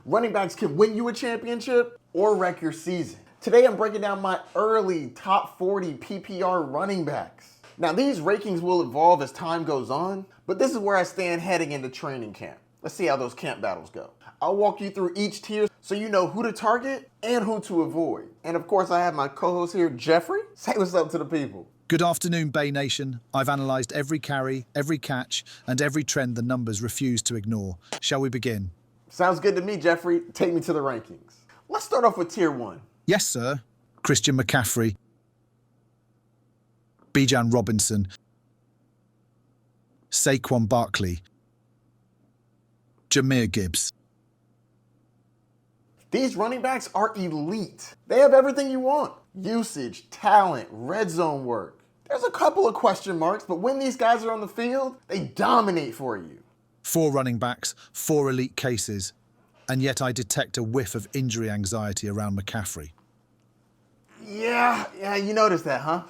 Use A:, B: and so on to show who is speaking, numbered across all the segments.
A: Running backs can win you a championship or wreck your season. Today I'm breaking down my early top 40 PPR running backs. Now these rankings will evolve as time goes on, but this is where I stand heading into training camp. Let's see how those camp battles go. I'll walk you through each tier so you know who to target and who to avoid. And of course I have my co-host here, Geoffrey. Say what's up to the people.
B: Good afternoon, Bay Nation. I've analysed every carry, every catch, and every trend the numbers refuse to ignore. Shall we begin?
A: Sounds good to me, Geoffrey. Take me to the rankings. Let's start off with tier 1.
B: Yes, sir. Christian McCaffrey, Bijan Robinson, Saquon Barkley, Jahmyr Gibbs.
A: These running backs are elite. They have everything you want. Usage, talent, red zone work. There's a couple of question marks, but when these guys are on the field, they dominate for you.
B: 4 running backs, 4 elite cases, and yet I detect a whiff of injury anxiety around McCaffrey.
A: Yeah, you noticed that, huh?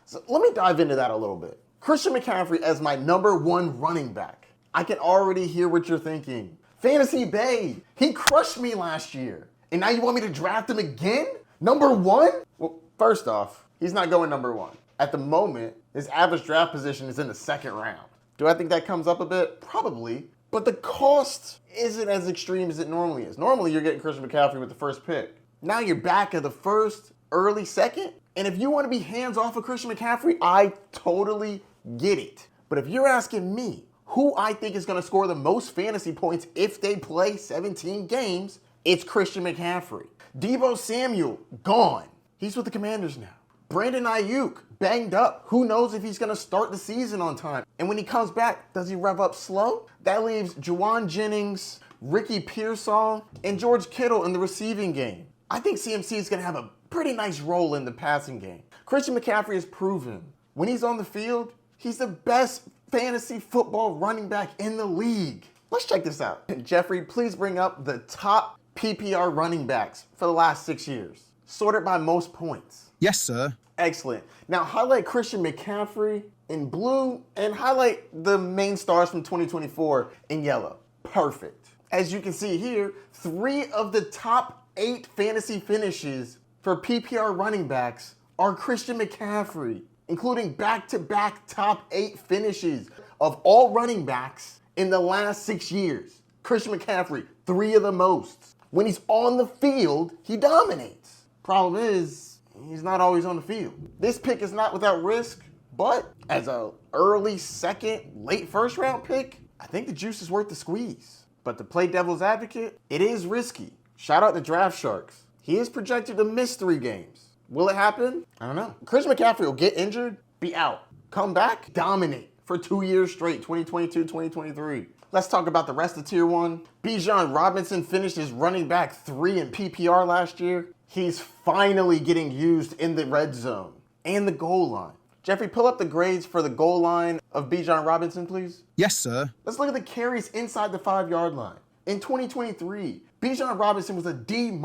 A: So let me dive into that a little bit. Christian McCaffrey as my number 1 running back. I can already hear what you're thinking. Fantasy Bay, he crushed me last year. And now you want me to draft him again? Number 1? Well, first off, he's not going number 1. At the moment, his average draft position is in the 2nd round. Do I think that comes up a bit? Probably. But the cost isn't as extreme as it normally is. Normally, you're getting Christian McCaffrey with the first pick. Now you're back at the 1st, early 2nd. And if you want to be hands off of Christian McCaffrey, I totally get it. But if you're asking me who I think is going to score the most fantasy points if they play 17 games, it's Christian McCaffrey. Deebo Samuel, gone. He's with the Commanders now. Brandon Ayuk, banged up. Who knows if he's going to start the season on time? And when he comes back, does he rev up slow? That leaves Juwan Jennings, Ricky Pearsall, and George Kittle in the receiving game. I think CMC is going to have a pretty nice role in the passing game. Christian McCaffrey has proven when he's on the field, he's the best fantasy football running back in the league. Let's check this out. Geoffrey, please bring up the top PPR running backs for the last 6 years, sorted by most points.
B: Yes, sir.
A: Excellent. Now highlight Christian McCaffrey in blue and highlight the main stars from 2024 in yellow. Perfect. As you can see here, 3 of the top 8 fantasy finishes for PPR running backs are Christian McCaffrey, including back-to-back top 8 finishes of all running backs in the last 6 years. Christian McCaffrey, 3 of the most. When he's on the field, he dominates. Problem is, he's not always on the field. This pick is not without risk, but as an early 2nd, late 1st round pick, I think the juice is worth the squeeze. But to play devil's advocate, it is risky. Shout out to Draft Sharks. He is projected to miss 3 games. Will it happen? I don't know. Christian McCaffrey will get injured, be out. Come back, dominate for 2 years straight, 2022, 2023. Let's talk about the rest of tier 1. Bijan Robinson finished his running back 3 in PPR last year. He's finally getting used in the red zone and the goal line. Geoffrey, pull up the grades for the goal line of Bijan Robinson, please.
B: Yes, sir.
A: Let's look at the carries inside the 5-yard line. In 2023, Bijan Robinson was a D-.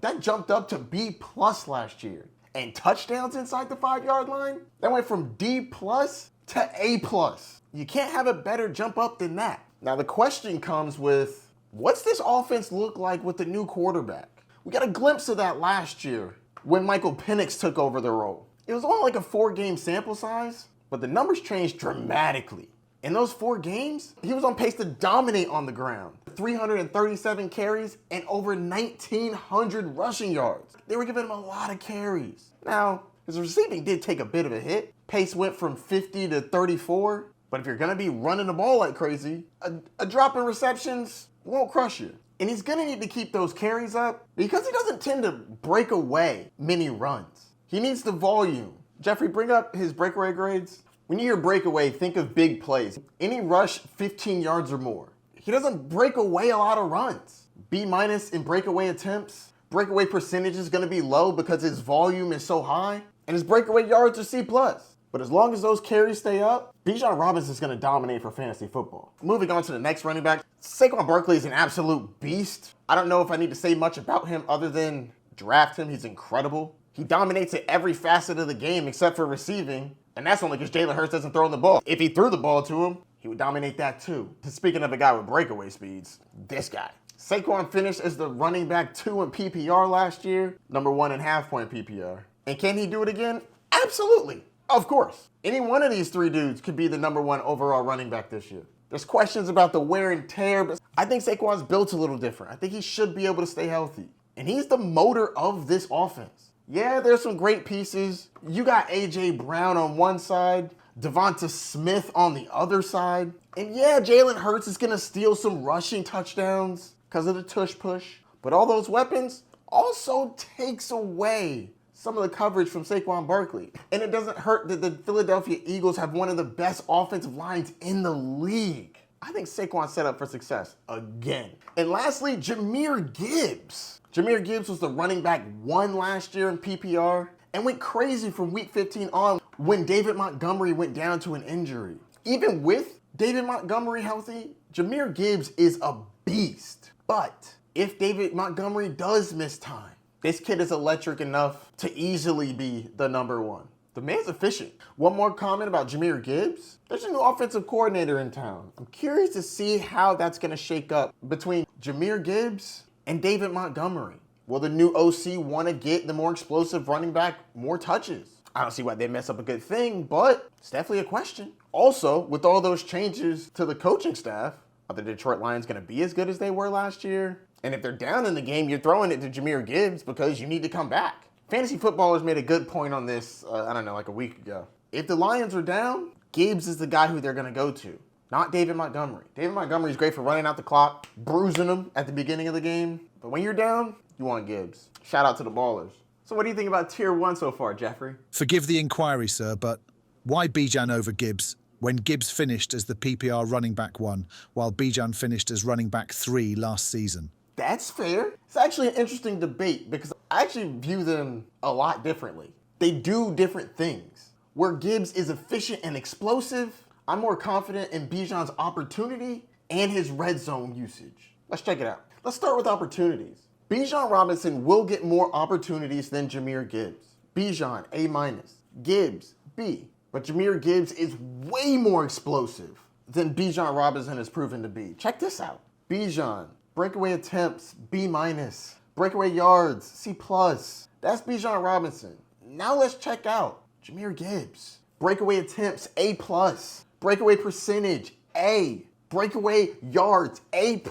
A: That jumped up to B+ last year. And touchdowns inside the 5-yard line, that went from D+ to A+. You can't have a better jump up than that. Now the question comes with, what's this offense look like with the new quarterback? We got a glimpse of that last year when Michael Penix took over the role. It was only like a 4-game sample size, but the numbers changed dramatically. In those 4 games, he was on pace to dominate on the ground. 337 carries and over 1,900 rushing yards. They were giving him a lot of carries. Now, his receiving did take a bit of a hit. Pace went from 50 to 34. But if you're going to be running the ball like crazy, a drop in receptions won't crush you. And he's going to need to keep those carries up because he doesn't tend to break away many runs. He needs the volume. Geoffrey, bring up his breakaway grades. When you hear breakaway, think of big plays. Any rush 15 yards or more. He doesn't break away a lot of runs. B- in breakaway attempts. Breakaway percentage is going to be low because his volume is so high. And his breakaway yards are C+. But as long as those carries stay up, Bijan Robinson is going to dominate for fantasy football. Moving on to the next running back, Saquon Barkley is an absolute beast. I don't know if I need to say much about him other than draft him. He's incredible. He dominates at every facet of the game except for receiving. And that's only because Jalen Hurts doesn't throw the ball. If he threw the ball to him, he would dominate that too. Speaking of a guy with breakaway speeds, this guy. Saquon finished as the running back 2 in PPR last year, number 1 in half-point PPR. And can he do it again? Absolutely. Of course. Any one of these 3 dudes could be the number 1 overall running back this year. There's questions about the wear and tear, but I think Saquon's built a little different. I think he should be able to stay healthy. And he's the motor of this offense. Yeah, there's some great pieces. You got A.J. Brown on one side, Devonta Smith on the other side. And yeah, Jalen Hurts is going to steal some rushing touchdowns because of the tush push. But all those weapons also takes away some of the coverage from Saquon Barkley. And it doesn't hurt that the Philadelphia Eagles have one of the best offensive lines in the league. I think Saquon's set up for success again. And lastly, Jahmyr Gibbs. Jahmyr Gibbs was the running back 1 last year in PPR and went crazy from week 15 on when David Montgomery went down to an injury. Even with David Montgomery healthy, Jahmyr Gibbs is a beast. But if David Montgomery does miss time, this kid is electric enough to easily be the number 1. The man's efficient. One more comment about Jahmyr Gibbs. There's a new offensive coordinator in town. I'm curious to see how that's going to shake up between Jahmyr Gibbs and David Montgomery. Will the new OC want to get the more explosive running back more touches? I don't see why they mess up a good thing, but it's definitely a question. Also, with all those changes to the coaching staff, are the Detroit Lions going to be as good as they were last year? And if they're down in the game, you're throwing it to Jahmyr Gibbs because you need to come back. Fantasy footballers made a good point on this, like a week ago. If the Lions are down, Gibbs is the guy who they're going to go to, not David Montgomery. David Montgomery is great for running out the clock, bruising them at the beginning of the game. But when you're down, you want Gibbs. Shout out to the ballers. So what do you think about tier 1 so far, Geoffrey?
B: Forgive the inquiry, sir, but why Bijan over Gibbs when Gibbs finished as the PPR running back 1, while Bijan finished as running back 3 last season?
A: That's fair. It's actually an interesting debate because I actually view them a lot differently. They do different things. Where Gibbs is efficient and explosive, I'm more confident in Bijan's opportunity and his red zone usage. Let's check it out. Let's start with opportunities. Bijan Robinson will get more opportunities than Jahmyr Gibbs. Bijan, A-, Gibbs, B. But Jahmyr Gibbs is way more explosive than Bijan Robinson has proven to be. Check this out. Bijan, breakaway attempts, B-. Breakaway yards, C+. That's Bijan Robinson. Now let's check out Jahmyr Gibbs. Breakaway attempts, A+. Breakaway percentage, A. Breakaway yards, A+.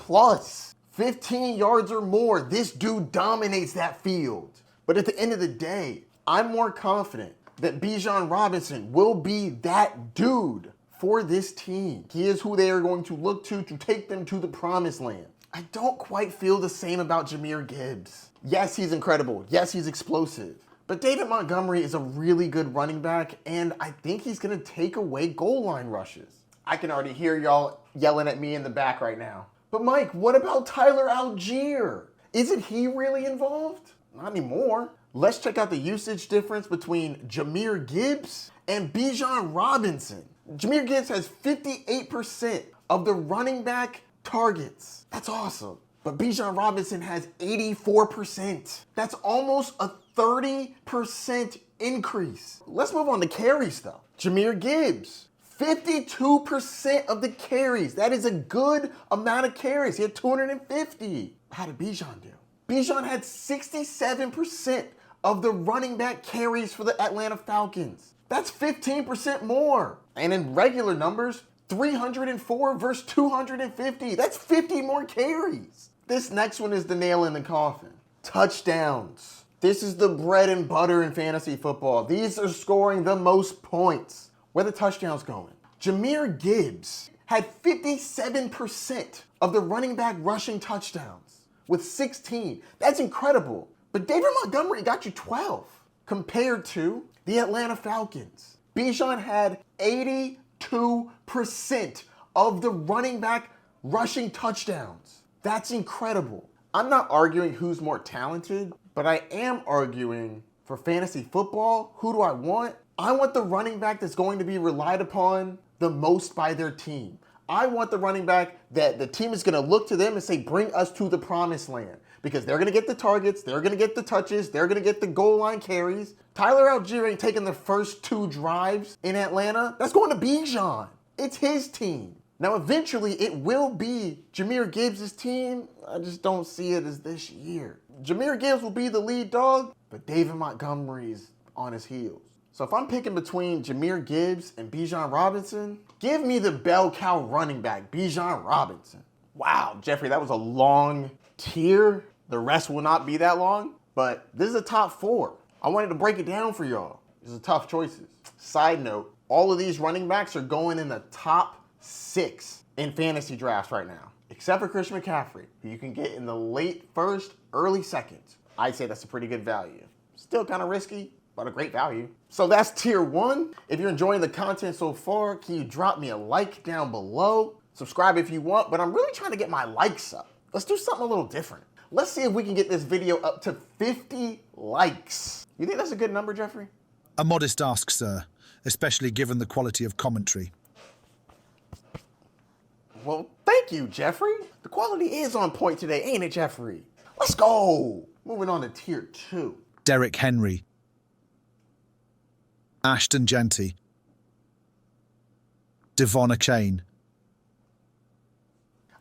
A: 15 yards or more, this dude dominates that field. But at the end of the day, I'm more confident that Bijan Robinson will be that dude for this team. He is who they are going to look to take them to the promised land. I don't quite feel the same about Jahmyr Gibbs. Yes, he's incredible. Yes, he's explosive. But David Montgomery is a really good running back, and I think he's going to take away goal line rushes. I can already hear y'all yelling at me in the back right now. But Mike, what about Tyler Algier? Isn't he really involved? Not anymore. Let's check out the usage difference between Jahmyr Gibbs and Bijan Robinson. Jahmyr Gibbs has 58% of the running back targets. That's awesome. But Bijan Robinson has 84%. That's almost a 30% increase. Let's move on to carries though. Jahmyr Gibbs, 52% of the carries. That is a good amount of carries. He had 250. How did Bijan do? Bijan had 67% of the running back carries for the Atlanta Falcons. That's 15% more. And in regular numbers, 304 versus 250. That's 50 more carries. This next one is the nail in the coffin. Touchdowns. This is the bread and butter in fantasy football. These are scoring the most points. Where the touchdowns going? Jahmyr Gibbs had 57% of the running back rushing touchdowns with 16. That's incredible. But David Montgomery got you 12 compared to the Atlanta Falcons. Bijan had 82% of the running back rushing touchdowns. That's incredible. I'm not arguing who's more talented, but I am arguing for fantasy football, who do I want? I want the running back that's going to be relied upon the most by their team. I want the running back that the team is going to look to them and say, bring us to the promised land. Because they're going to get the targets, they're going to get the touches, they're going to get the goal line carries. Tyler Algier ain't taking the first 2 drives in Atlanta. That's going to Bijan. It's his team. Now, eventually, it will be Jahmyr Gibbs' team. I just don't see it as this year. Jahmyr Gibbs will be the lead dog, but David Montgomery's on his heels. So if I'm picking between Jahmyr Gibbs and Bijan Robinson, give me the bell cow running back, Bijan Robinson. Wow, Geoffrey, that was a long tier. The rest will not be that long, but this is a top 4. I wanted to break it down for y'all. These are tough choices. Side note, all of these running backs are going in the top 6 in fantasy drafts right now, except for Christian McCaffrey, who you can get in the late first, early second. I'd say that's a pretty good value. Still kind of risky, but a great value. So that's tier 1. If you're enjoying the content so far, can you drop me a like down below? Subscribe if you want, but I'm really trying to get my likes up. Let's do something a little different. Let's see if we can get this video up to 50 likes. You think that's a good number, Geoffrey?
B: A modest ask, sir, especially given the quality of commentary.
A: Well, thank you, Geoffrey. The quality is on point today, ain't it, Geoffrey? Let's go. Moving on to tier 2.
B: Derrick Henry. Ashton Jeanty. Achane.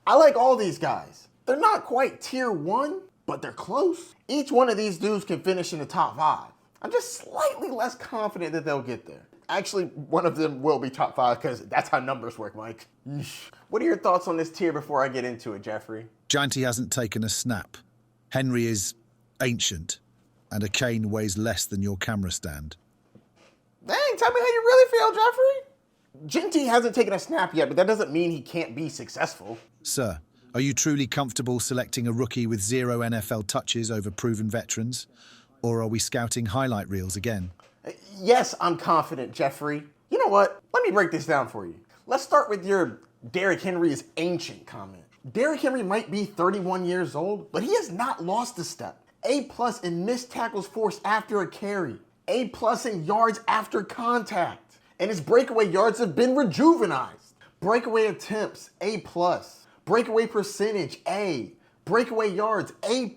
A: I like all these guys. They're not quite tier 1, but they're close. Each one of these dudes can finish in the top 5. I'm just slightly less confident that they'll get there. Actually, one of them will be top 5 because that's how numbers work, Mike. What are your thoughts on this tier before I get into it, Geoffrey?
B: Jeanty hasn't taken a snap. Henry is ancient, and Achane weighs less than your camera stand.
A: Dang, tell me how you really feel, Geoffrey. Jeanty hasn't taken a snap yet, but that doesn't mean he can't be successful.
B: Sir, are you truly comfortable selecting a rookie with 0 NFL touches over proven veterans? Or are we scouting highlight reels again?
A: Yes, I'm confident, Geoffrey. You know what? Let me break this down for you. Let's start with your Derrick Henry is ancient comment. Derrick Henry might be 31 years old, but he has not lost a step. A+ in missed tackles forced after a carry. A+ in yards after contact. And his breakaway yards have been rejuvenized. Breakaway attempts, A+. Breakaway percentage, A. Breakaway yards, A+.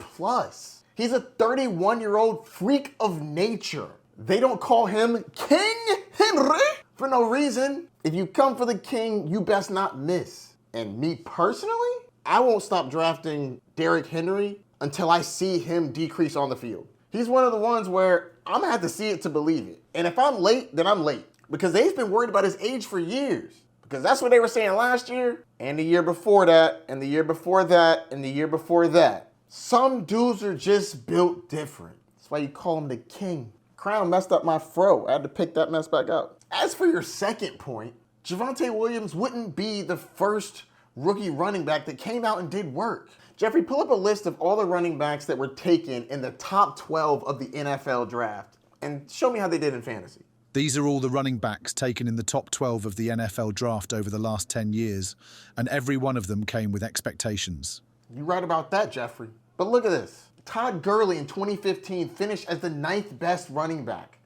A: He's a 31-year-old freak of nature. They don't call him King Henry for no reason. If you come for the king, you best not miss. And me personally, I won't stop drafting Derrick Henry until I see him decrease on the field. He's one of the ones where I'm gonna have to see it to believe it. And if I'm late, then I'm late. Because they've been worried about his age for years. Because that's what they were saying last year, and the year before that, and the year before that, and the year before that. Some dudes are just built different. That's why you call him the king. Crown messed up my fro. I had to pick that mess back up. As for your second point, Javonte Williams wouldn't be the first rookie running back that came out and did work. Geoffrey, pull up a list of all the running backs that were taken in the top 12 of the NFL draft and show me how they did in fantasy.
B: These are all the running backs taken in the top 12 of the NFL draft over the last 10 years, and every one of them came with expectations.
A: You're right about that, Geoffrey. But look at this. Todd Gurley in 2015 finished as the 9th best running back,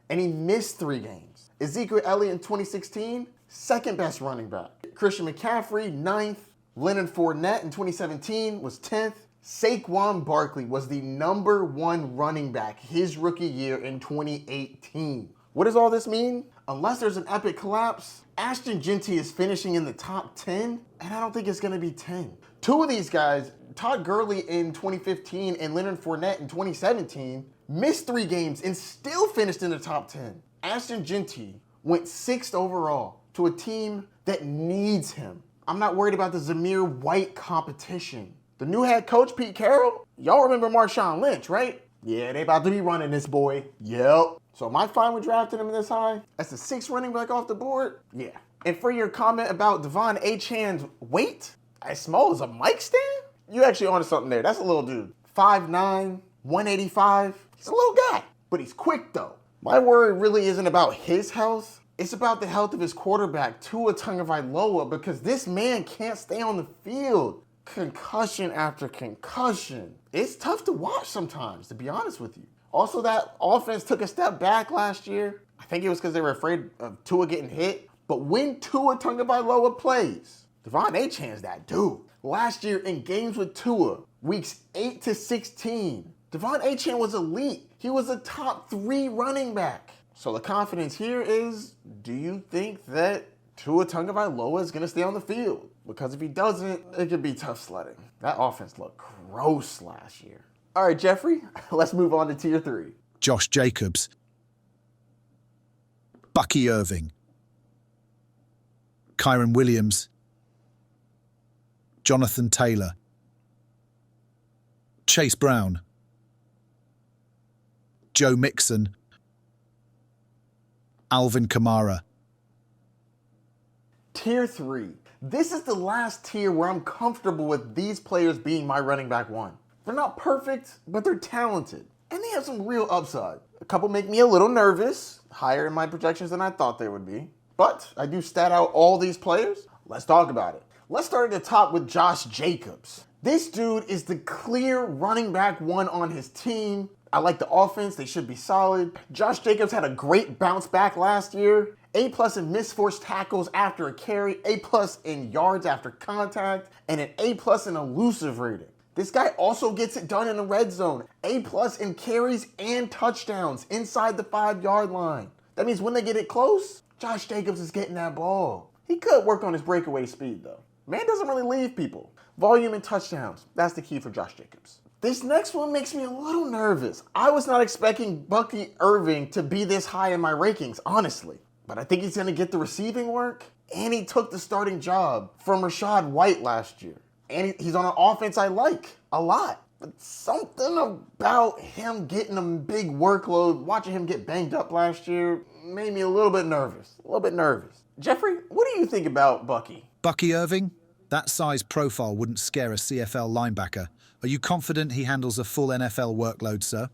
A: and he missed 3 games. Ezekiel Elliott in 2016, 2nd best running back. Christian McCaffrey, 9th. Leonard Fournette in 2017 was 10th. Saquon Barkley was the #1 running back his rookie year in 2018. What does all this mean? Unless there's an epic collapse, Ashton Jeanty is finishing in the top 10, and I don't think it's gonna be 10. 2 of these guys, Todd Gurley in 2015 and Leonard Fournette in 2017, missed 3 games and still finished in the top 10. Ashton Jeanty went 6th overall to a team that needs him. I'm not worried about the Zamir White competition. The new head coach, Pete Carroll, y'all remember Marshawn Lynch, right? Yeah, they about to be running this boy. Yep. So am I fine with drafting him this high? That's the 6th running back off the board? Yeah. And for your comment about Devon Achane's weight, as small as a mic stand? You actually onto something there. That's a little dude. 5'9", 185. He's a little guy, but he's quick though. My worry really isn't about his health. It's about the health of his quarterback, Tua Tagovailoa, because this man can't stay on the field. Concussion after concussion. It's tough to watch sometimes, to be honest with you. Also, that offense took a step back last year. I think it was because they were afraid of Tua getting hit. But when Tua Tagovailoa plays, Devon Achane's that dude. Last year in games with Tua, weeks 8 to 16, Devon Achane was elite. He was a top 3 running back. So the confidence here is, do you think that Tua Tagovailoa is going to stay on the field. Because if he doesn't, it could be tough sledding. That offense looked gross last year. All right, Geoffrey, let's move on to tier 3.
B: Josh Jacobs, Bucky Irving, Kyren Williams, Jonathan Taylor, Chase Brown, Joe Mixon, Alvin Kamara.
A: Tier 3. This is the last tier where I'm comfortable with these players being my running back 1. They're not perfect, but they're talented. And they have some real upside. A couple make me a little nervous, higher in my projections than I thought they would be. But I do stat out all these players. Let's talk about it. Let's start at the top with Josh Jacobs. This dude is the clear running back 1 on his team. I like the offense. They should be solid. Josh Jacobs had a great bounce back last year. A+ in missed forced tackles after a carry, A+ in yards after contact, and an A+ in elusive rating. This guy also gets it done in the red zone. A+ in carries and touchdowns inside the 5-yard line. That means when they get it close, Josh Jacobs is getting that ball. He could work on his breakaway speed though. Man doesn't really leave people. Volume and touchdowns, that's the key for Josh Jacobs. This next one makes me a little nervous. I was not expecting Bucky Irving to be this high in my rankings, honestly. But I think he's going to get the receiving work, and he took the starting job from Rachaad White last year. And he's on an offense I like a lot. But something about him getting a big workload, watching him get banged up last year, made me a little bit nervous. Geoffrey, what do you think about Bucky?
B: Bucky Irving? That size profile wouldn't scare a CFL linebacker. Are you confident he handles a full NFL workload, sir?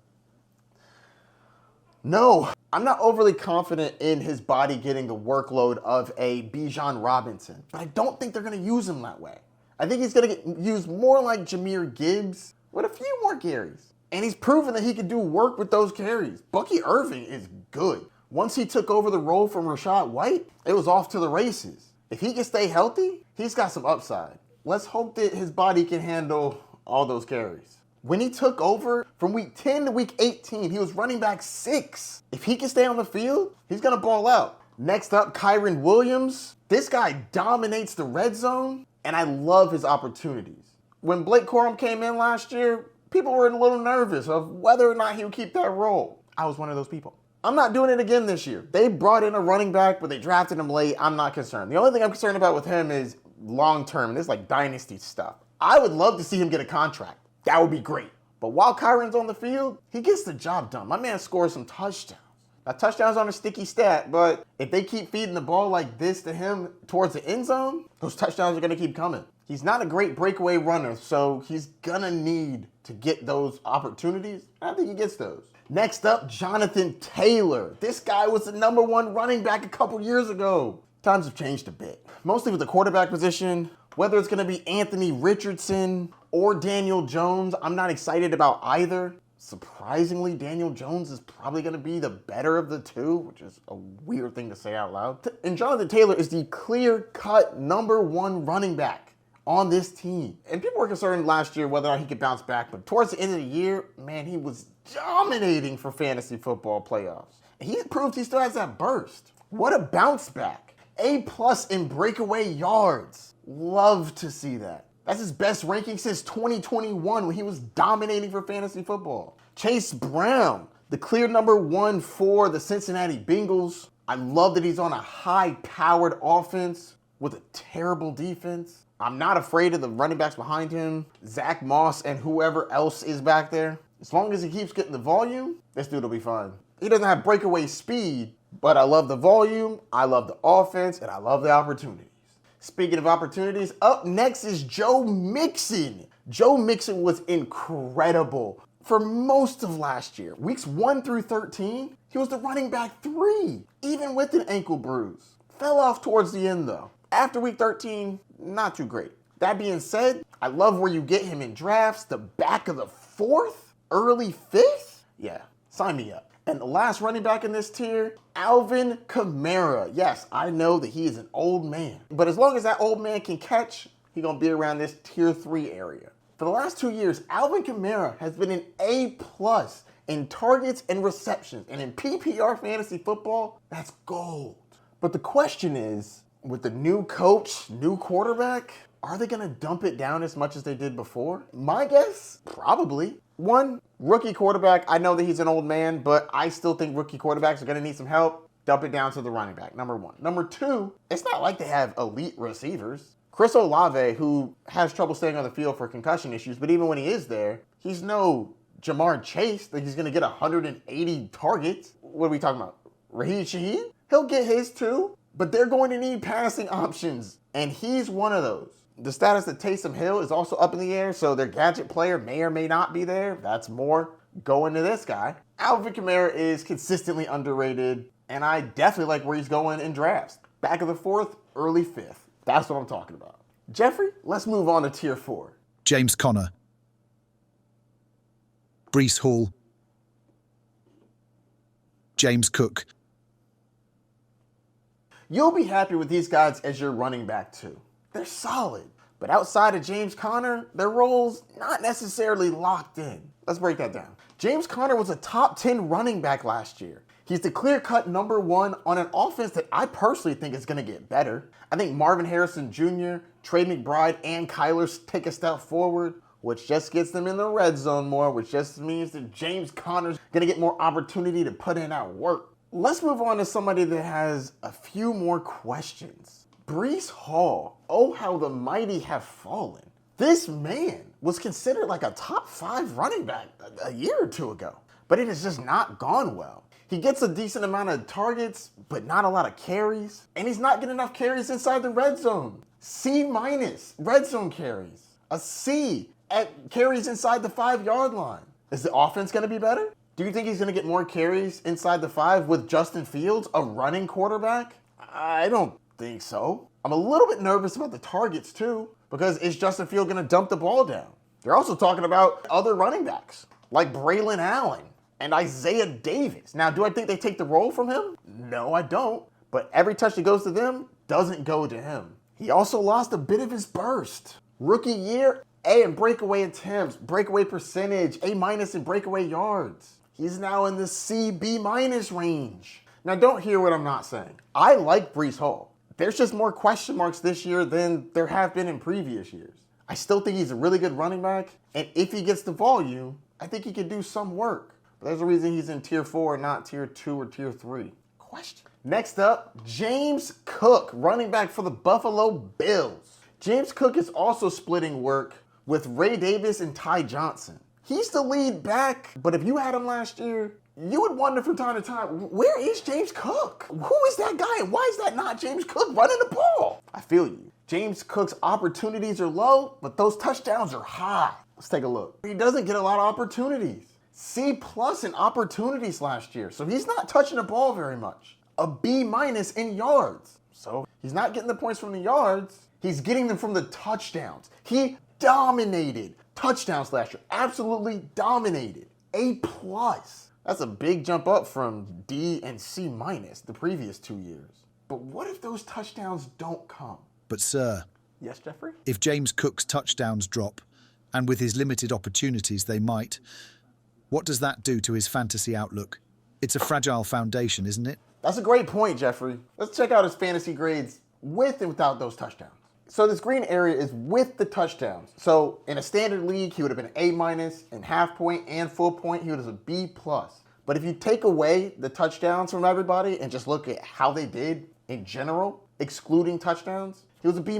A: No, I'm not overly confident in his body getting the workload of a Bijan Robinson, but I don't think they're going to use him that way. I think he's going to get used more like Jahmyr Gibbs with a few more carries. And he's proven that he can do work with those carries. Bucky Irving is good. Once he took over the role from Rachaad White, it was off to the races. If he can stay healthy, he's got some upside. Let's hope that his body can handle all those carries. When he took over from week 10 to week 18, he was running back 6. If he can stay on the field, he's going to ball out. Next up, Kyren Williams. This guy dominates the red zone, and I love his opportunities. When Blake Corum came in last year, people were a little nervous of whether or not he would keep that role. I was one of those people. I'm not doing it again this year. They brought in a running back, but they drafted him late. I'm not concerned. The only thing I'm concerned about with him is long-term. This is like dynasty stuff. I would love to see him get a contract. That would be great. But while Kyren's on the field, he gets the job done. My man scores some touchdowns. Now, touchdowns aren't a sticky stat, but if they keep feeding the ball like this to him towards the end zone, those touchdowns are going to keep coming. He's not a great breakaway runner, so he's going to need to get those opportunities. I think he gets those. Next up, Jonathan Taylor. This guy was the #1 running back a couple years ago. Times have changed a bit, mostly with the quarterback position. Whether it's going to be Anthony Richardson or Daniel Jones, I'm not excited about either. Surprisingly, Daniel Jones is probably going to be the better of the two, which is a weird thing to say out loud. And Jonathan Taylor is the clear-cut #1 running back on this team. And people were concerned last year whether or not he could bounce back, but towards the end of the year, man, he was dominating for fantasy football playoffs. And he proved he still has that burst. What a bounce back. A+ in breakaway yards. Love to see that. That's his best ranking since 2021 when he was dominating for fantasy football. Chase Brown, the clear #1 for the Cincinnati Bengals. I love that he's on a high-powered offense with a terrible defense. I'm not afraid of the running backs behind him, Zach Moss and whoever else is back there. As long as he keeps getting the volume, this dude will be fine. He doesn't have breakaway speed, but I love the volume, I love the offense, and I love the opportunities. Speaking of opportunities, up next is Joe Mixon. Joe Mixon was incredible for most of last year. Weeks 1 through 13, he was the running back 3, even with an ankle bruise. Fell off towards the end though. After week 13, not too great. That being said, I love where you get him in drafts, the back of the 4th, early 5th. Yeah, sign me up. And the last running back in this tier, Alvin Kamara. Yes, I know that he is an old man, but as long as that old man can catch, he's going to be around this tier 3 area. For the last 2 years, Alvin Kamara has been an A+ in targets and receptions, and in PPR fantasy football, that's gold. But the question is, With the new coach, new quarterback, are they going to dump it down as much as they did before? My guess, probably. One, rookie quarterback, I know that he's an old man, but I still think rookie quarterbacks are going to need some help. Dump it down to the running back, number one. Number two, it's not like they have elite receivers. Chris Olave, who has trouble staying on the field for concussion issues, but even when he is there, he's no Jamar Chase that he's going to get 180 targets. What are we talking about? Raheem Shaheed? He'll get his too, but they're going to need passing options, and he's one of those. The status of Taysom Hill is also up in the air, so their gadget player may or may not be there. That's more going to this guy. Alvin Kamara is consistently underrated, and I definitely like where he's going in drafts. Back of the fourth, early fifth. That's what I'm talking about. Geoffrey, let's move on to tier 4.
B: James Conner, Breece Hall, James Cook.
A: You'll be happy with these guys as your running back too. They're solid, but outside of James Conner, their roles not necessarily locked in. Let's break that down. James Conner was a top 10 running back last year. He's the clear-cut number 1 on an offense that I personally think is going to get better. I think Marvin Harrison Jr., Trey McBride, and Kyler take a step forward, which just gets them in the red zone more, which just means that James Conner's going to get more opportunity to put in our work. Let's move on to somebody that has a few more questions. Breece Hall. Oh, how the mighty have fallen. This man was considered like a top 5 running back a year or two ago, but it has just not gone well. He gets a decent amount of targets, but not a lot of carries, and he's not getting enough carries inside the red zone. C- red zone carries. A C at carries inside the 5-yard line. Is the offense going to be better? Do you think he's going to get more carries inside the 5 with Justin Fields, a running quarterback? I don't think so. I'm a little bit nervous about the targets too, because is Justin Fields going to dump the ball down? They're also talking about other running backs, like Braylon Allen and Isaiah Davis. Now, do I think they take the role from him? No, I don't. But every touch that goes to them doesn't go to him. He also lost a bit of his burst. Rookie year, A in breakaway attempts, breakaway percentage, A- in breakaway yards. He's now in the C, B- range. Now, don't hear what I'm not saying. I like Breece Hall. There's just more question marks this year than there have been in previous years. I still think he's a really good running back, and if he gets the volume, I think he could do some work. But there's a reason he's in tier 4 and not tier 2 or tier 3. Question. Next up, James Cook, running back for the Buffalo Bills. James Cook is also splitting work with Ray Davis and Ty Johnson. He's the lead back, but if you had him last year, you would wonder from time to time, where is James Cook? Who is that guy, and why is that not James Cook running the ball? I feel you. James Cook's opportunities are low, but those touchdowns are high. Let's take a look. He doesn't get a lot of opportunities. C+ in opportunities last year, so he's not touching the ball very much. A B- in yards. So he's not getting the points from the yards, he's getting them from the touchdowns. He dominated touchdowns last year, absolutely dominated. A+. That's a big jump up from D and C- the previous 2 years. But what if those touchdowns don't come?
B: But sir,
A: Yes, Geoffrey?
B: if James Cook's touchdowns drop, and with his limited opportunities they might, what does that do to his fantasy outlook? It's a fragile foundation, isn't it?
A: That's a great point, Geoffrey. Let's check out his fantasy grades with and without those touchdowns. So this green area is with the touchdowns. So in a standard league, he would have been A-, in half point and full point, he would have been B+. But if you take away the touchdowns from everybody and just look at how they did in general, excluding touchdowns, he was a B-.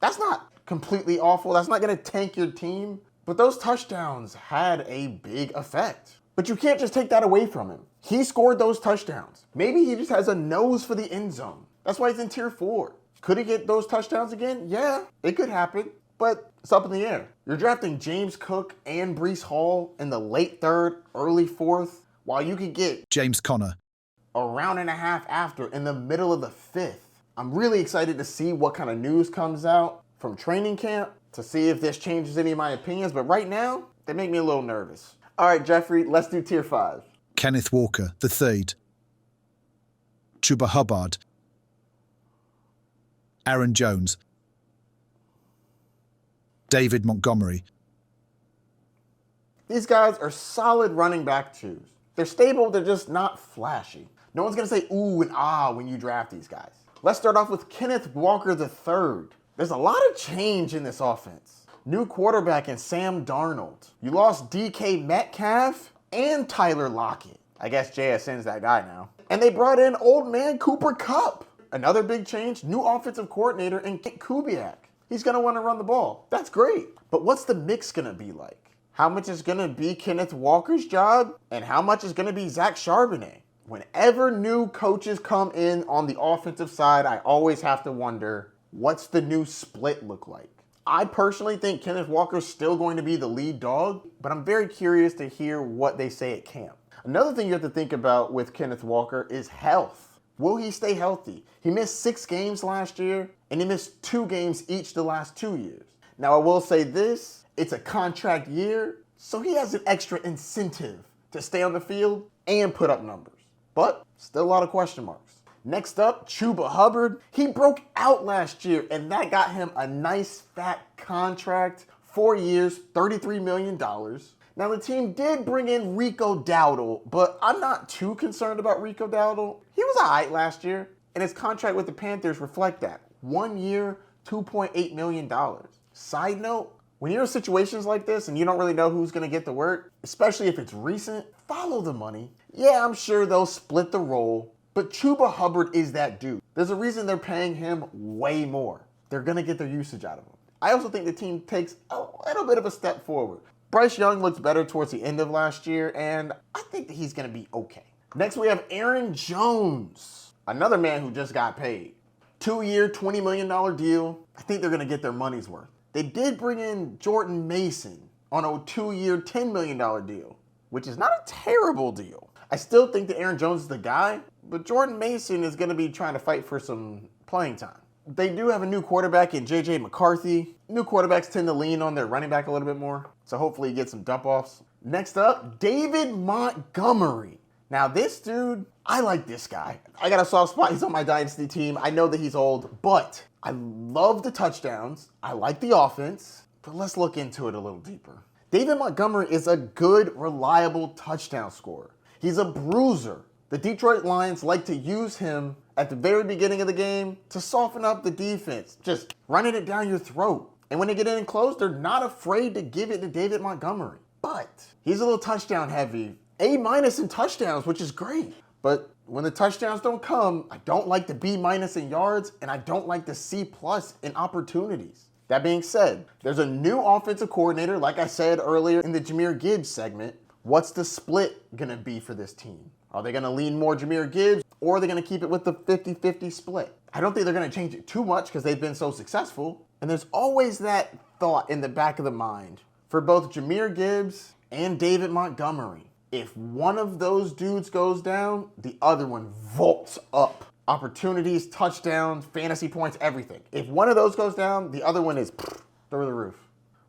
A: That's not completely awful. That's not going to tank your team. But those touchdowns had a big effect. But you can't just take that away from him. He scored those touchdowns. Maybe he just has a nose for the end zone. That's why he's in tier 4. Could he get those touchdowns again? Yeah, it could happen, but it's up in the air. You're drafting James Cook and Breece Hall in the late 3rd, early 4th, while you could get
B: James Conner
A: a round and a half after in the middle of the 5th. I'm really excited to see what kind of news comes out from training camp to see if this changes any of my opinions, but right now, they make me a little nervous. All right, Geoffrey, let's do tier 5.
B: Kenneth Walker III, Chuba Hubbard, Aaron Jones, David Montgomery.
A: These guys are solid running back 2s. They're stable, they're just not flashy. No one's going to say ooh and ah when you draft these guys. Let's start off with Kenneth Walker III. There's a lot of change in this offense. New quarterback in Sam Darnold. You lost DK Metcalf and Tyler Lockett. I guess JSN's that guy now. And they brought in old man Cooper Kupp. Another big change, new offensive coordinator in Kent Kubiak. He's going to want to run the ball. That's great. But what's the mix going to be like? How much is going to be Kenneth Walker's job? And how much is going to be Zach Charbonnet? Whenever new coaches come in on the offensive side, I always have to wonder, what's the new split look like? I personally think Kenneth Walker's still going to be the lead dog, but I'm very curious to hear what they say at camp. Another thing you have to think about with Kenneth Walker is health. Will he stay healthy? He missed 6 games last year, and he missed 2 games each the last 2 years. Now, I will say this, it's a contract year, so he has an extra incentive to stay on the field and put up numbers. But still a lot of question marks. Next up, Chuba Hubbard. He broke out last year, and that got him a nice fat contract, 4 years, $33 million. Now, the team did bring in Rico Dowdle, but I'm not too concerned about Rico Dowdle. He was all right last year, and his contract with the Panthers reflect that. 1 year, $2.8 million. Side note, when you're in situations like this and you don't really know who's going to get the work, especially if it's recent, follow the money. Yeah, I'm sure they'll split the role, but Chuba Hubbard is that dude. There's a reason they're paying him way more. They're going to get their usage out of him. I also think the team takes a little bit of a step forward. Bryce Young looks better towards the end of last year, and I think that he's going to be okay. Next, we have Aaron Jones, another man who just got paid. 2-year, $20 million deal. I think they're going to get their money's worth. They did bring in Jordan Mason on a 2-year, $10 million deal, which is not a terrible deal. I still think that Aaron Jones is the guy, but Jordan Mason is going to be trying to fight for some playing time. They do have a new quarterback in J.J. McCarthy. New quarterbacks tend to lean on their running back a little bit more, so hopefully he gets some dump-offs. Next up, David Montgomery. Now this dude, I like this guy. I got a soft spot. He's on my dynasty team. I know that he's old, but I love the touchdowns. I like the offense, but let's look into it a little deeper. David Montgomery is a good, reliable touchdown scorer. He's a bruiser. The Detroit Lions like to use him at the very beginning of the game to soften up the defense, just running it down your throat. And when they get in close, they're not afraid to give it to David Montgomery. But he's a little touchdown heavy. A- in touchdowns, which is great. But when the touchdowns don't come, I don't like the B- in yards, and I don't like the C+ in opportunities. That being said, there's a new offensive coordinator, like I said earlier in the Jahmyr Gibbs segment. What's the split gonna be for this team? Are they gonna lean more Jahmyr Gibbs, or are they gonna keep it with the 50-50 split? I don't think they're gonna change it too much because they've been so successful. And there's always that thought in the back of the mind for both Jahmyr Gibbs and David Montgomery. If one of those dudes goes down, the other one vaults up. Opportunities, touchdowns, fantasy points, everything. If one of those goes down, the other one is through the roof.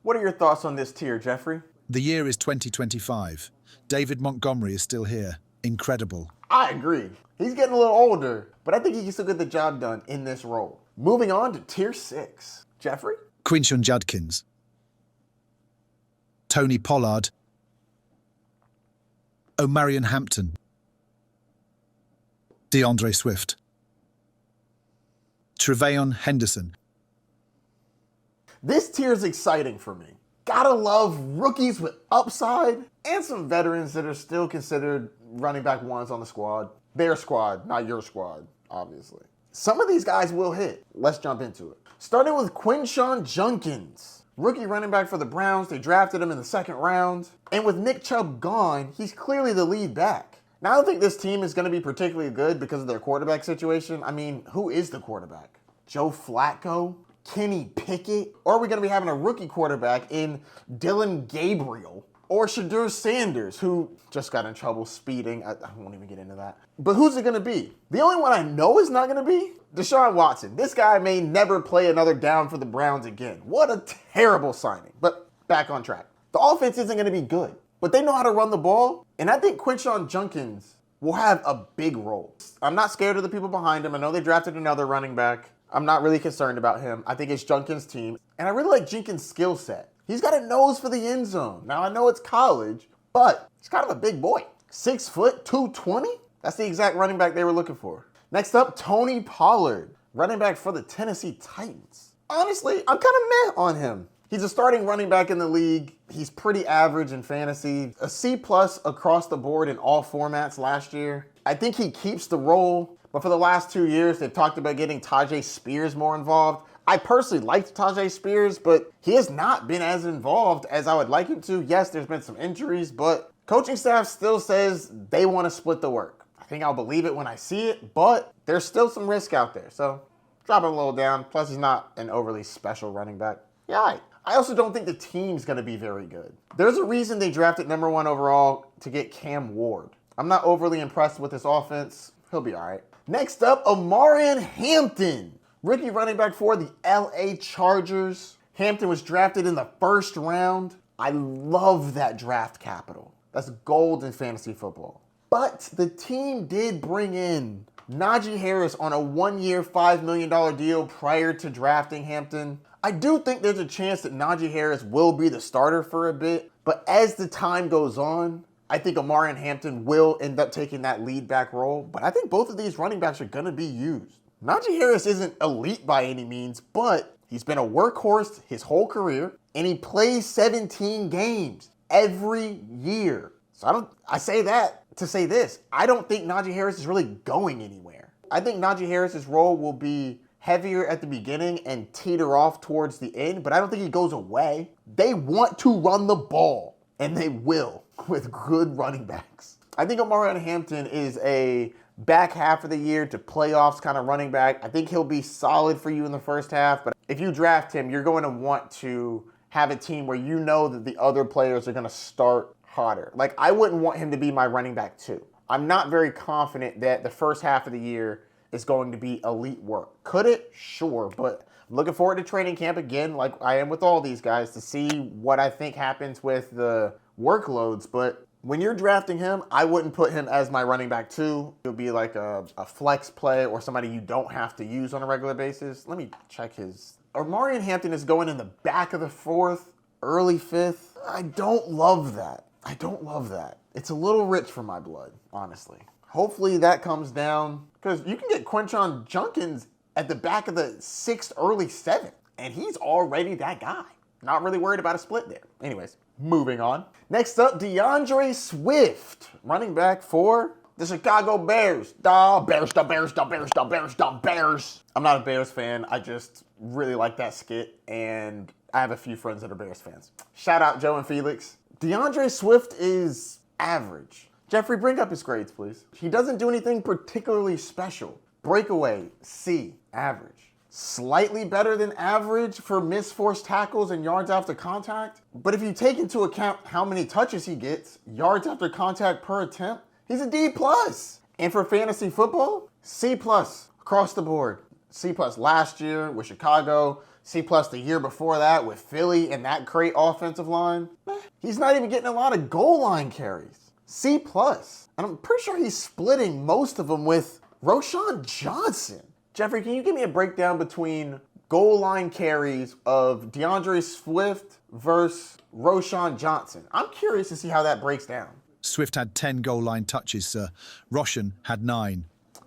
A: What are your thoughts on this tier, Geoffrey?
B: The year is 2025. David Montgomery is still here. Incredible.
A: I agree. He's getting a little older, but I think he can still get the job done in this role. Moving on to tier 6. Geoffrey?
B: Quinshon Judkins. Tony Pollard. Omarion Hampton. DeAndre Swift. TreVeyon Henderson.
A: This tier is exciting for me. Gotta love rookies with upside and some veterans that are still considered running back ones on the squad. Their squad, not your squad, obviously. Some of these guys will hit. Let's jump into it. Starting with Quinshon Judkins. Rookie running back for the Browns. They drafted him in the 2nd round. And with Nick Chubb gone, he's clearly the lead back. Now, I don't think this team is going to be particularly good because of their quarterback situation. I mean, who is the quarterback? Joe Flacco? Kenny Pickett? Or are we going to be having a rookie quarterback in Dylan Gabriel? Or Shedeur Sanders, who just got in trouble speeding. I won't even get into that. But who's it going to be? The only one I know is not going to be Deshaun Watson. This guy may never play another down for the Browns again. What a terrible signing. But back on track. The offense isn't going to be good, but they know how to run the ball. And I think Quinshon Judkins will have a big role. I'm not scared of the people behind him. I know they drafted another running back. I'm not really concerned about him. I think it's Judkins' team. And I really like Jenkins' skill set. He's got a nose for the end zone. Now, I know it's college, but he's kind of a big boy. 6 foot, 220? That's the exact running back they were looking for. Next up, Tony Pollard. running back for the Tennessee Titans. Honestly, I'm kind of meh on him. He's a starting running back in the league. He's pretty average in fantasy. A C+ across the board in all formats last year. I think he keeps the role, but for the last 2 years, they've talked about getting Tyjae Spears more involved. I personally liked Tyjae Spears, but he has not been as involved as I would like him to. Yes, there's been some injuries, but coaching staff still says they want to split the work. I think I'll believe it when I see it, but there's still some risk out there. So drop him a little down. Plus, he's not an overly special running back. Yeah, all right. I also don't think the team's going to be very good. There's a reason they drafted number 1 overall to get Cam Ward. I'm not overly impressed with this offense. He'll be all right. Next up, Omarion Hampton, rookie running back for the LA Chargers. Hampton was drafted in the 1st round. I love that draft capital. That's gold in fantasy football. But the team did bring in Najee Harris on a 1-year, $5 million deal prior to drafting Hampton. I do think there's a chance that Najee Harris will be the starter for a bit, but as the time goes on, I think Omarion Hampton will end up taking that lead back role, but I think both of these running backs are going to be used. Najee Harris isn't elite by any means, but he's been a workhorse his whole career, and he plays 17 games every year. So I say that to say this. I don't think Najee Harris is really going anywhere. I think Najee Harris's role will be heavier at the beginning and teeter off towards the end, but I don't think he goes away. They want to run the ball, and they will with good running backs. I think Omarion Hampton is a back half of the year to playoffs kind of running back. I think he'll be solid for you in the first half, but if you draft him, you're going to want to have a team where you know that the other players are going to start hotter. Like, I wouldn't want him to be my running back too. I'm not very confident that the first half of the year is going to be elite work. Could it? Sure, but I'm looking forward to training camp again, like I am with all these guys, to see what I think happens with the workloads. But when you're drafting him, I wouldn't put him as my running back too. It would be like a flex play or somebody you don't have to use on a regular basis. Let me check his. Omarion Hampton is going in the back of the 4th, early 5th. I don't love that. It's a little rich for my blood, honestly. Hopefully that comes down, because you can get Quinshon Judkins at the back of the 6th, early 7th, and he's already that guy. Not really worried about a split there. Anyways, moving on. Next up, DeAndre Swift, running back for the Chicago Bears. Bears. I'm not a Bears fan. I just really like that skit, and I have a few friends that are Bears fans. Shout out Joe and Felix. DeAndre Swift is average. Geoffrey, bring up his grades, please. He doesn't do anything particularly special. Breakaway, C, average. Slightly better than average for missed forced tackles and yards after contact. But if you take into account how many touches he gets, yards after contact per attempt, he's a D+. And for fantasy football, C+ across the board. C+ last year with Chicago, C+ the year before that with Philly and that great offensive line. He's not even getting a lot of goal line carries. C+. And I'm pretty sure he's splitting most of them with Roschon Johnson. Geoffrey, can you give me a breakdown between goal line carries of DeAndre Swift versus Roschon Johnson? I'm curious to see how that breaks down.
B: Swift had 10 goal line touches, sir. Roschon had 9.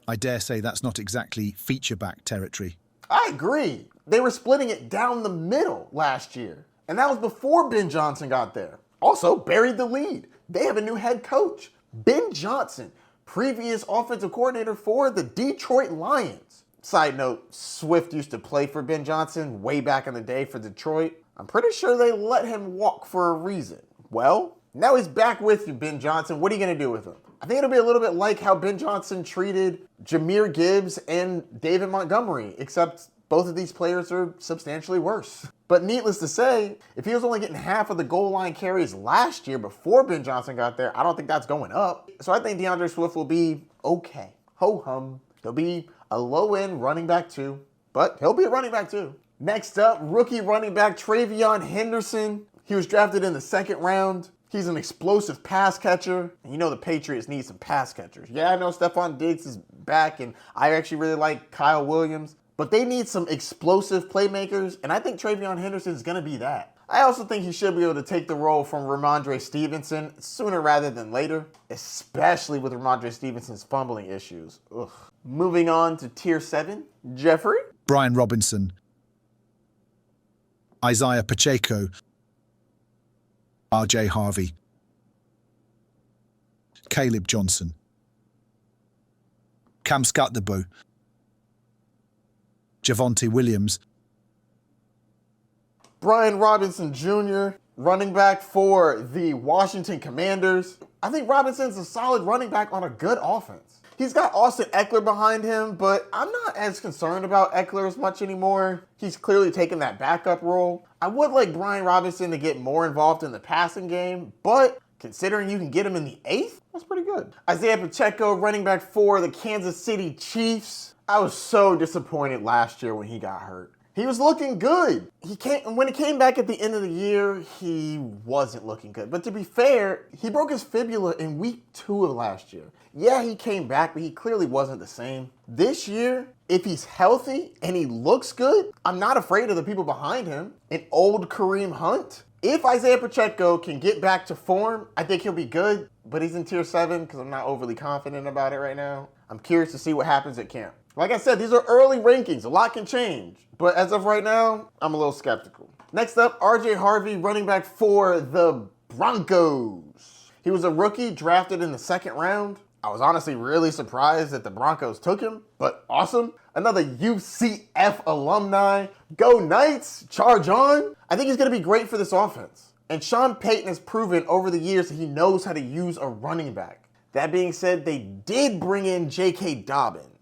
B: I dare say that's not exactly feature back territory.
A: I agree. They were splitting it down the middle last year. And that was before Ben Johnson got there. Also buried the lead. They have a new head coach, Ben Johnson, previous offensive coordinator for the Detroit Lions. Side note, Swift used to play for Ben Johnson way back in the day for Detroit. I'm pretty sure they let him walk for a reason. Well, now he's back with you, Ben Johnson. What are you going to do with him? I think it'll be a little bit like how Ben Johnson treated Jahmyr Gibbs and David Montgomery, except both of these players are substantially worse. But needless to say, if he was only getting half of the goal line carries last year before Ben Johnson got there, I don't think that's going up. So I think DeAndre Swift will be okay. Ho-hum. He'll be a low-end running back too, but he'll be a running back too. Next up, rookie running back TreVeyon Henderson. He was drafted in the 2nd round. He's an explosive pass catcher. And you know the Patriots need some pass catchers. Yeah, I know Stephon Diggs is back, and I actually really like Kyren Williams. But they need some explosive playmakers, and I think TreVeyon Henderson is going to be that. I also think he should be able to take the role from Rhamondre Stevenson sooner rather than later, especially with Rhamondre Stevenson's fumbling issues. Ugh. Moving on to tier 7, Geoffrey.
B: Brian Robinson, Isiah Pacheco, RJ Harvey, Kaleb Johnson, Cam Scatterbo, Javonte Williams,
A: Brian Robinson Jr., running back for the Washington Commanders. I think Robinson's a solid running back on a good offense. He's got Austin Eckler behind him, but I'm not as concerned about Eckler as much anymore. He's clearly taken that backup role. I would like Brian Robinson to get more involved in the passing game, but considering you can get him in the 8th, that's pretty good. Isiah Pacheco, running back for the Kansas City Chiefs. I was so disappointed last year when he got hurt. He was looking good. When he came back at the end of the year, he wasn't looking good. But to be fair, he broke his fibula in week 2 of last year. Yeah, he came back, but he clearly wasn't the same. This year, if he's healthy and he looks good, I'm not afraid of the people behind him. An old Kareem Hunt. If Isiah Pacheco can get back to form, I think he'll be good. But he's in tier 7 because I'm not overly confident about it right now. I'm curious to see what happens at camp. Like I said, these are early rankings. A lot can change. But as of right now, I'm a little skeptical. Next up, RJ Harvey, running back for the Broncos. He was a rookie drafted in the 2nd round. I was honestly really surprised that the Broncos took him, but awesome. Another UCF alumni. Go Knights, charge on. I think he's going to be great for this offense. And Sean Payton has proven over the years that he knows how to use a running back. That being said, they did bring in J.K. Dobbins.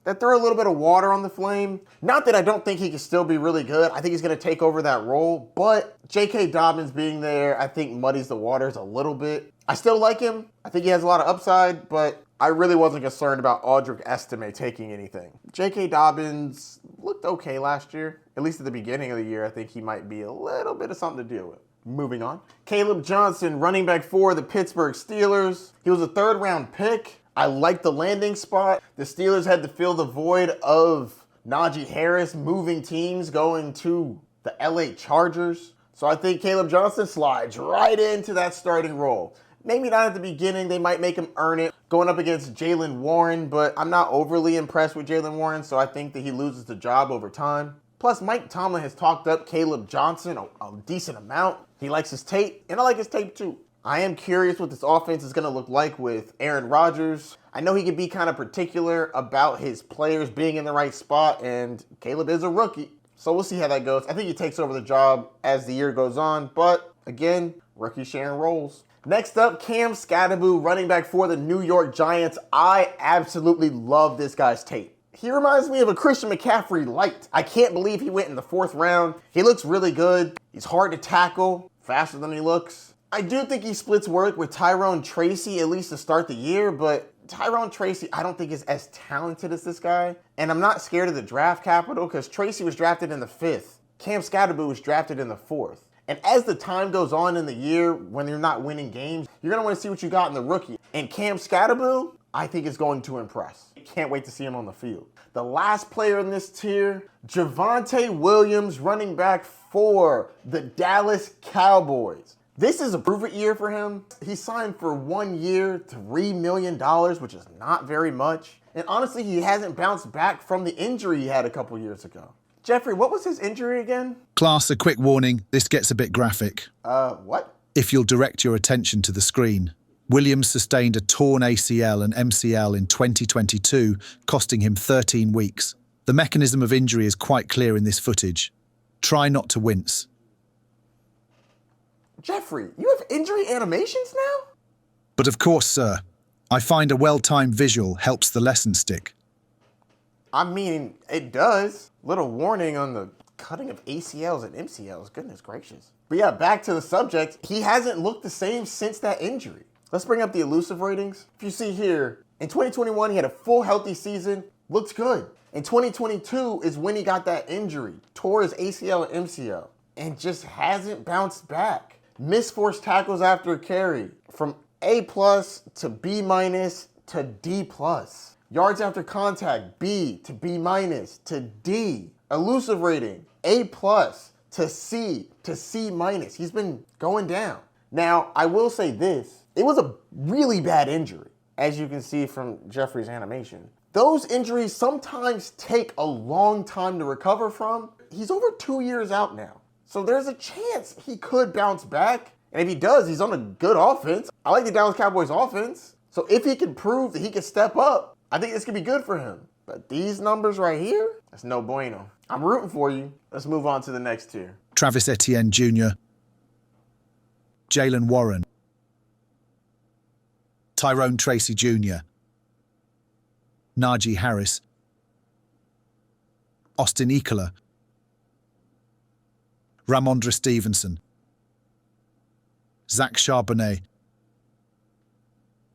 A: That threw a little bit of water on the flame. Not that I don't think he can still be really good. I think he's going to take over that role. But J.K. Dobbins being there, I think muddies the waters a little bit. I still like him. I think he has a lot of upside, but I really wasn't concerned about Audric Estime taking anything. J.K. Dobbins looked okay last year. At least at the beginning of the year, I think he might be a little bit of something to deal with. Moving on. Kaleb Johnson, running back for the Pittsburgh Steelers. He was a 3rd-round pick. I like the landing spot. The Steelers had to fill the void of Najee Harris moving teams going to the LA Chargers. So I think Kaleb Johnson slides right into that starting role. Maybe not at the beginning. They might make him earn it going up against Jaylen Warren, but I'm not overly impressed with Jaylen Warren, so I think that he loses the job over time. Plus, Mike Tomlin has talked up Kaleb Johnson a decent amount. He likes his tape, and I like his tape too. I am curious what this offense is going to look like with Aaron Rodgers. I know he can be kind of particular about his players being in the right spot, and Kaleb is a rookie. So we'll see how that goes. I think he takes over the job as the year goes on, but again, rookie sharing roles. Next up, Cam Scatterbo, running back for the New York Giants. I absolutely love this guy's tape. He reminds me of a Christian McCaffrey light. I can't believe he went in the 4th round. He looks really good. He's hard to tackle, faster than he looks. I do think he splits work with Tyrone Tracy, at least to start the year, but Tyrone Tracy I don't think is as talented as this guy. And I'm not scared of the draft capital because Tracy was drafted in the 5th. Cam Scatterbo was drafted in the 4th. And as the time goes on in the year, when you're not winning games, you're going to want to see what you got in the rookie. And Cam Scatterbo, I think, is going to impress. Can't wait to see him on the field. The last player in this tier, Javonte Williams, running back for the Dallas Cowboys. This is a prove-it year for him. He signed for 1 year, $3 million, which is not very much. And honestly, he hasn't bounced back from the injury he had a couple years ago. Geoffrey, what was his injury again?
B: Class, a quick warning, this gets a bit graphic.
A: What?
B: If you'll direct your attention to the screen. Williams sustained a torn ACL and MCL in 2022, costing him 13 weeks. The mechanism of injury is quite clear in this footage. Try not to wince.
A: Geoffrey, you have injury animations now?
B: But of course, sir. I find a well-timed visual helps the lesson stick.
A: I mean, it does. Little warning on the cutting of ACLs and MCLs. Goodness gracious. But yeah, back to the subject. He hasn't looked the same since that injury. Let's bring up the elusive ratings. If you see here, in 2021, he had a full healthy season. Looked good. In 2022 is when he got that injury. Tore his ACL and MCL. And just hasn't bounced back. Missed forced tackles after a carry. From A+ to B- to D+. Yards after contact, B to B- to D. Elusive rating, A+ to C minus. He's been going down. Now, I will say this. It was a really bad injury, as you can see from Geoffrey's animation. Those injuries sometimes take a long time to recover from. He's over 2 years out now. So there's a chance he could bounce back. And if he does, he's on a good offense. I like the Dallas Cowboys offense. So if he can prove that he can step up, I think this could be good for him. But these numbers right here, that's no bueno. I'm rooting for you. Let's move on to the next tier.
B: Travis Etienne Jr., Jaylen Warren, Tyrone Tracy Jr., Najee Harris, Austin Ekeler, Rhamondre Stevenson, Zach Charbonnet,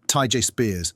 B: Tyjae Spears.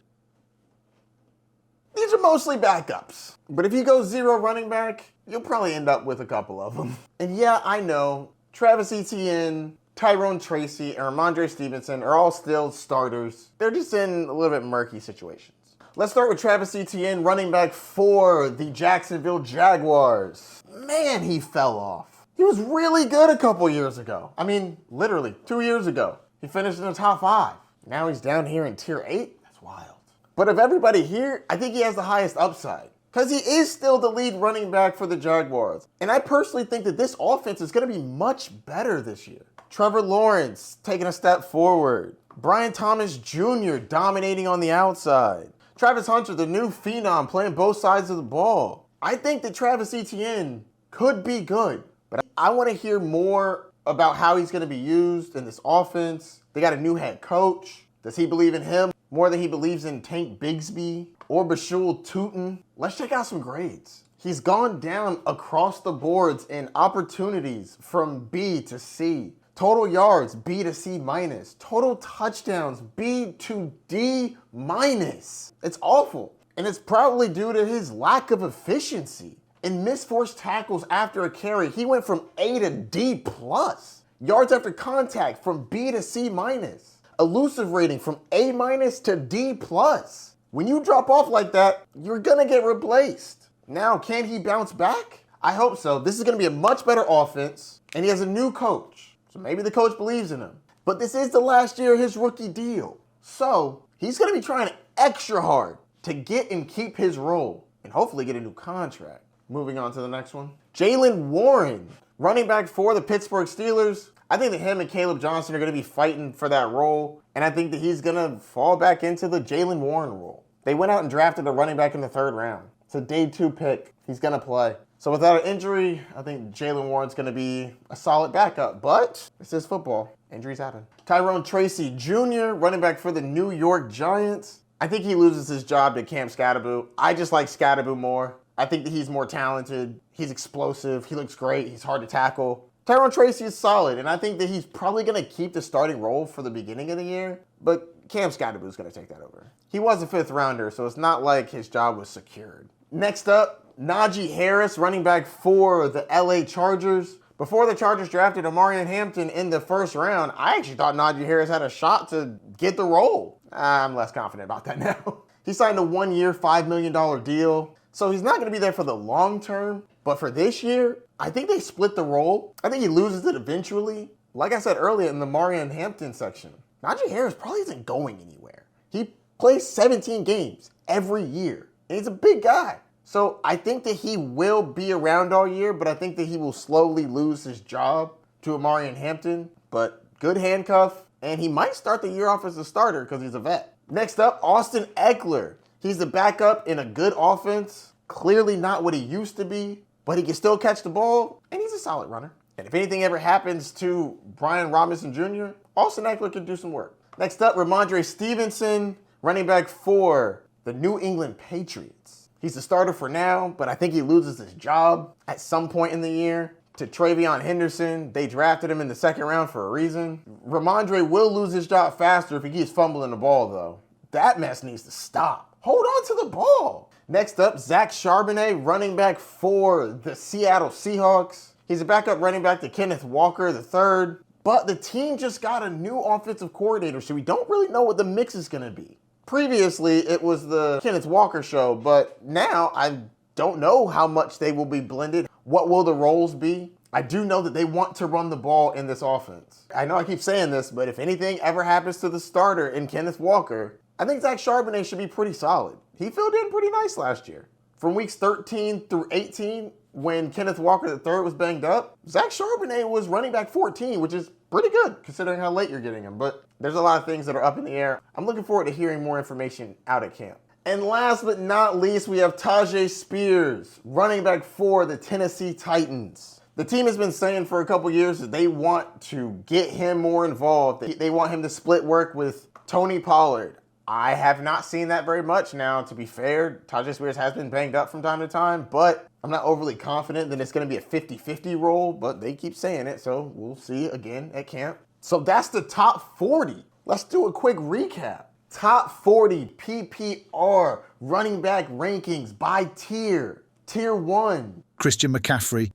A: These are mostly backups. But if you go 0 running back, you'll probably end up with a couple of them. And yeah, I know, Travis Etienne, Tyrone Tracy, and Rhamondre Stevenson are all still starters. They're just in a little bit murky situations. Let's start with Travis Etienne, running back for the Jacksonville Jaguars. Man, he fell off. He was really good a couple years ago. I mean, literally 2 years ago. He finished in the top 5. Now he's down here in tier 8. That's wild. But of everybody here, I think he has the highest upside, because he is still the lead running back for the Jaguars. And I personally think that this offense is going to be much better this year. Trevor Lawrence taking a step forward. Brian Thomas Jr. dominating on the outside. Travis Hunter, the new phenom, playing both sides of the ball. I think that Travis Etienne could be good, but I want to hear more about how he's going to be used in this offense. They got a new head coach. Does he believe in him more than he believes in Tank Bigsby or Bashul Tootin? Let's check out some grades. He's gone down across the boards in opportunities from B to C. Total yards, B to C minus. Total touchdowns, B to D minus. It's awful. And it's probably due to his lack of efficiency. In missed forced tackles after a carry, he went from A to D plus. Yards after contact from B to C minus. Elusive rating from A minus to D plus. When you drop off like that, you're gonna get replaced. Now, can he bounce back? I hope so. This is gonna be a much better offense, and he has a new coach. So maybe the coach believes in him. But this is the last year of his rookie deal. So he's going to be trying extra hard to get and keep his role and hopefully get a new contract. Moving on to the next one. Jaylen Warren, running back for the Pittsburgh Steelers. I think that him and Kaleb Johnson are going to be fighting for that role. And I think that he's going to fall back into the Jaylen Warren role. They went out and drafted a running back in the 3rd round. It's a day 2 pick. He's going to play. So without an injury, I think Jaylen Warren's going to be a solid backup. But this is football. Injuries happen. Tyrone Tracy Jr., running back for the New York Giants. I think he loses his job to Cam Skattebo. I just like Skattebo more. I think that he's more talented. He's explosive. He looks great. He's hard to tackle. Tyrone Tracy is solid, and I think that he's probably going to keep the starting role for the beginning of the year. But Cam Skattebo is going to take that over. He was a 5th rounder, so it's not like his job was secured. Next up, Najee Harris, running back for the LA Chargers. Before the Chargers drafted Omarion Hampton in the 1st round, I actually thought Najee Harris had a shot to get the role. I'm less confident about that now. He signed a 1-year, $5 million deal. So he's not going to be there for the long term. But for this year, I think they split the role. I think he loses it eventually. Like I said earlier in the Omarion Hampton section, Najee Harris probably isn't going anywhere. He plays 17 games every year. And he's a big guy. So I think that he will be around all year, but I think that he will slowly lose his job to Omarion Hampton. But good handcuff, and he might start the year off as a starter because he's a vet. Next up, Austin Ekeler. He's the backup in a good offense. Clearly not what he used to be, but he can still catch the ball, and he's a solid runner. And if anything ever happens to Brian Robinson Jr., Austin Ekeler can do some work. Next up, Rhamondre Stevenson, running back for the New England Patriots. He's the starter for now, but I think he loses his job at some point in the year to TreVeyon Henderson. They drafted him in the 2nd round for a reason. Rhamondre will lose his job faster if he keeps fumbling the ball, though. That mess needs to stop. Hold on to the ball. Next up, Zach Charbonnet, running back for the Seattle Seahawks. He's a backup running back to Kenneth Walker III, but the team just got a new offensive coordinator, so we don't really know what the mix is going to be. Previously, it was the Kenneth Walker show, but now I don't know how much they will be blended. What will the roles be? I do know that they want to run the ball in this offense. I know I keep saying this, but if anything ever happens to the starter in Kenneth Walker, I think Zach Charbonnet should be pretty solid. He filled in pretty nice last year. From weeks 13 through 18, when Kenneth Walker III was banged up, Zach Charbonnet was running back 14, which is pretty good considering how late you're getting him. But there's a lot of things that are up in the air. I'm looking forward to hearing more information out at camp. And last but not least, we have Tyjae Spears, running back for the Tennessee Titans. The team has been saying for a couple years that they want to get him more involved. They want him to split work with Tony Pollard. I have not seen that very much now, to be fair. Tyjae Spears has been banged up from time to time, but I'm not overly confident that it's going to be a 50-50 role, but they keep saying it, so we'll see again at camp. So that's the top 40. Let's do a quick recap. Top 40 PPR running back rankings by tier. Tier 1.
B: Christian McCaffrey,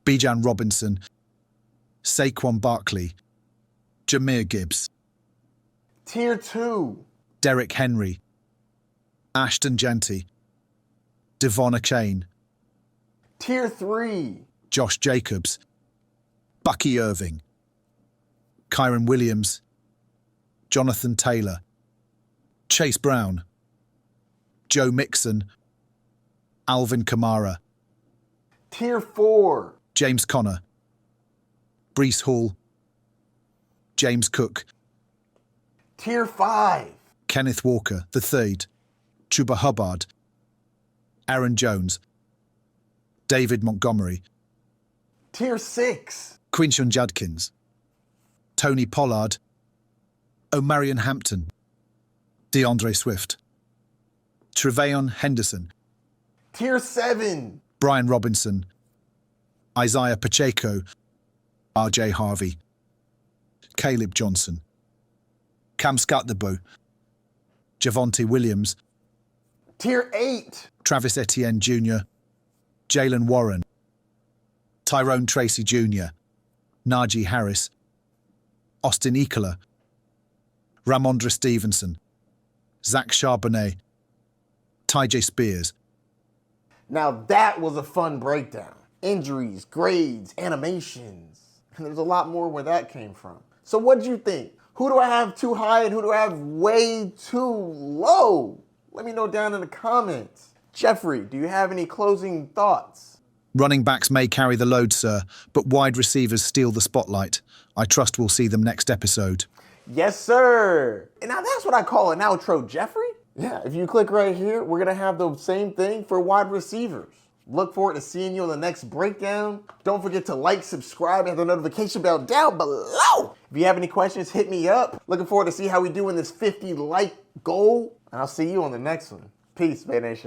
B: Bijan Robinson, Saquon Barkley, Jahmyr Gibbs.
A: Tier 2.
B: Derrick Henry, Ashton Jeanty, Devon Achane.
A: Tier 3.
B: Josh Jacobs, Bucky Irving, Kyren Williams, Jonathan Taylor, Chase Brown, Joe Mixon, Alvin Kamara.
A: Tier 4.
B: James Conner, Breece Hall, James Cook.
A: Tier 5.
B: Kenneth Walker III, Chuba Hubbard, Aaron Jones, David Montgomery.
A: Tier 6.
B: Quinshon Judkins, Tony Pollard, Omarion Hampton, DeAndre Swift, TreVeyon Henderson.
A: Tier 7.
B: Brian Robinson, Isiah Pacheco, RJ Harvey, Kaleb Johnson, Cam Scutterbo, Javonte Williams.
A: Tier 8.
B: Travis Etienne Jr, Jaylen Warren, Tyrone Tracy Jr, Najee Harris, Austin Ekeler, Rhamondre Stevenson, Zach Charbonnet, Tyjae Spears.
A: Now that was a fun breakdown. Injuries, grades, animations. And there's a lot more where that came from. So what did you think? Who do I have too high and who do I have way too low? Let me know down in the comments. Geoffrey, do you have any closing thoughts?
B: Running backs may carry the load, sir, but wide receivers steal the spotlight. I trust we'll see them next episode.
A: Yes, sir. And now that's what I call an outro, Geoffrey. Yeah, if you click right here, we're going to have the same thing for wide receivers. Look forward to seeing you on the next breakdown. Don't forget to like, subscribe, and hit the notification bell down below. If you have any questions, hit me up. Looking forward to see how we do in this 50 like goal. And I'll see you on the next one. Peace, Bay Nation.